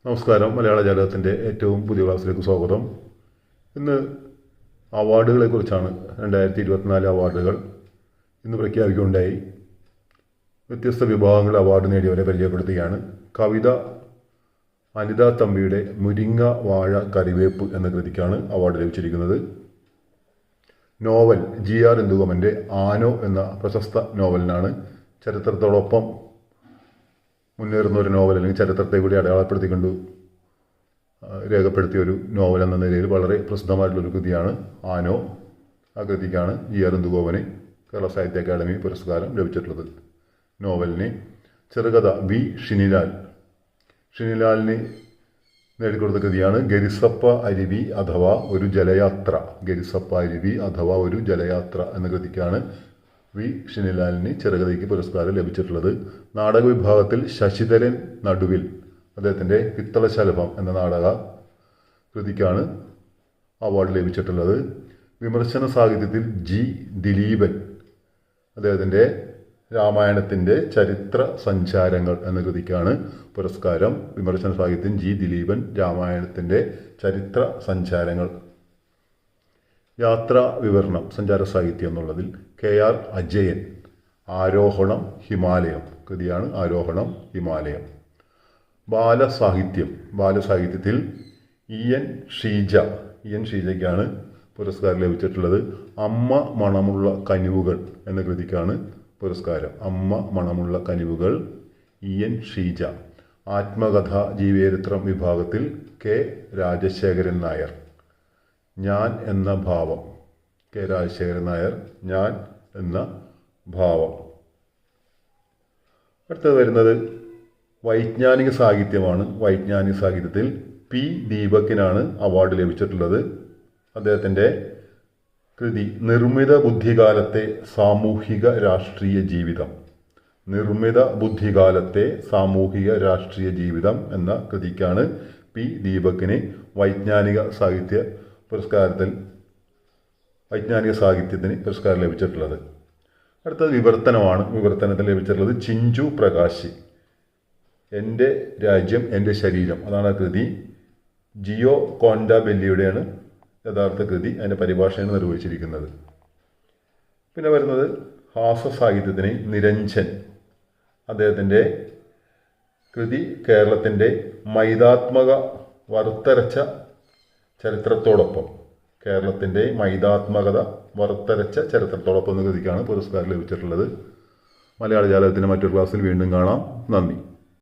നമസ്കാരം. മലയാള ജാലകത്തിൻ്റെ ഏറ്റവും പുതിയ ക്ലാസ്സിലേക്ക് സ്വാഗതം. ഇന്ന് അവാർഡുകളെക്കുറിച്ചാണ്. 2024 അവാർഡുകൾ ഇന്ന് പ്രഖ്യാപിക്കുകയുണ്ടായി. വ്യത്യസ്ത വിഭാഗങ്ങളിൽ അവാർഡ് നേടിയവരെ പരിചയപ്പെടുത്തുകയാണ്. കവിത അനിത തമ്പിയുടെ മുരിങ്ങ വാഴ കറിവേപ്പ് എന്ന കൃതിക്കാണ് അവാർഡ് ലഭിച്ചിരിക്കുന്നത്. നോവൽ GR ഇന്ദുഗമൻ്റെ ആനോ എന്ന പ്രശസ്ത നോവലിനാണ്. ചരിത്രത്തോടൊപ്പം മുന്നേറുന്ന ഒരു നോവൽ, അല്ലെങ്കിൽ ചരിത്രത്തെ കൂടി അടയാളപ്പെടുത്തിക്കൊണ്ട് രേഖപ്പെടുത്തിയ ഒരു നോവൽ എന്ന നിലയിൽ വളരെ പ്രസിദ്ധമായിട്ടുള്ളൊരു കൃതിയാണ് ആനോ. ആ കൃതിക്കാണ് GR ഇന്ദുഗോവന് കേരള സാഹിത്യ അക്കാദമി പുരസ്കാരം ലഭിച്ചിട്ടുള്ളത്. നോവലിന് ചെറുകഥ V ഷിനിലാലിന് നേടിക്കൊടുത്ത കൃതിയാണ് ഗരിസപ്പ അരുവി അഥവാ ഒരു ജലയാത്ര. ഗരിസപ്പ അരുവി അഥവാ ഒരു ജലയാത്ര എന്ന കൃതിക്കാണ് V ഷിനിലാലിന് ചെറുകഥയ്ക്ക് പുരസ്കാരം ലഭിച്ചിട്ടുള്ളത്. നാടക വിഭാഗത്തിൽ ശശിധരൻ നടുവിൽ അദ്ദേഹത്തിൻ്റെ പിത്തളശലഭം എന്ന നാടക കൃതിക്കാണ് അവാർഡ് ലഭിച്ചിട്ടുള്ളത്. വിമർശന സാഹിത്യത്തിൽ G ദിലീപൻ അദ്ദേഹത്തിൻ്റെ രാമായണത്തിൻ്റെ ചരിത്ര സഞ്ചാരങ്ങൾ എന്ന കൃതിക്കാണ് പുരസ്കാരം. വിമർശന സാഹിത്യം G ദിലീപൻ, രാമായണത്തിൻ്റെ ചരിത്ര സഞ്ചാരങ്ങൾ. യാത്രാ വിവരണം സഞ്ചാര സാഹിത്യം എന്നുള്ളതിൽ KR അജയൻ ആരോഹണം ഹിമാലയം കൃതിയാണ് ആരോഹണം ഹിമാലയം. ബാലസാഹിത്യത്തിൽ EN ഷീജയ്ക്കാണ് പുരസ്കാരം ലഭിച്ചിട്ടുള്ളത്. അമ്മ മണമുള്ള കനിവുകൾ എന്ന കൃതിക്കാണ് പുരസ്കാരം. അമ്മ മണമുള്ള കനിവുകൾ EN ഷീജ. ആത്മകഥ ജീവചരിത്രം വിഭാഗത്തിൽ K രാജശേഖരൻ നായർ ഞാൻ എന്ന ഭാവം. K രാജശേഖരൻ നായർ ഞാൻ എന്ന ഭാവം. അടുത്തത് വരുന്നത് വൈജ്ഞാനിക സാഹിത്യമാണ്. വൈജ്ഞാനിക സാഹിത്യത്തിൽ P ദീപക്കിനാണ് അവാർഡ് ലഭിച്ചിട്ടുള്ളത്. അദ്ദേഹത്തിൻ്റെ കൃതി നിർമ്മിത ബുദ്ധികാലത്തെ സാമൂഹിക രാഷ്ട്രീയ ജീവിതം. നിർമ്മിത ബുദ്ധികാലത്തെ സാമൂഹിക രാഷ്ട്രീയ ജീവിതം എന്ന കൃതിക്കാണ് P ദീപക്കിന് വൈജ്ഞാനിക സാഹിത്യത്തിന് പുരസ്കാരം ലഭിച്ചിട്ടുള്ളത്. അടുത്തത് വിവർത്തനമാണ്. വിവർത്തനത്തിൽ ലഭിച്ചിട്ടുള്ളത് ചിഞ്ചു പ്രകാശ്. എൻ്റെ രാജ്യം എൻ്റെ ശരീരം അതാണ് ആ കൃതി. ജിയോ കോൻഡാബെല്ലിയുടെയാണ് യഥാർത്ഥ കൃതി. അതിൻ്റെ പരിഭാഷയാണ് നിർവഹിച്ചിരിക്കുന്നത്. പിന്നെ വരുന്നത് ഹാസ്യ സാഹിത്യത്തിന് നിരഞ്ജൻ. അദ്ദേഹത്തിൻ്റെ കൃതി കേരളത്തിൻ്റെ മൈതാത്മക വറുത്തരച്ച ചരിത്രത്തോടൊപ്പം. കേരളത്തിൻ്റെ മൈതാത്മകത വറുത്തരച്ച ചരിത്രത്തോടൊപ്പം എന്ന കൃതിക്കാണ് പുരസ്കാരം ലഭിച്ചിട്ടുള്ളത്. മലയാള ജാലകത്തിൻ്റെ മറ്റൊരു ക്ലാസ്സിൽ വീണ്ടും കാണാം. നന്ദി.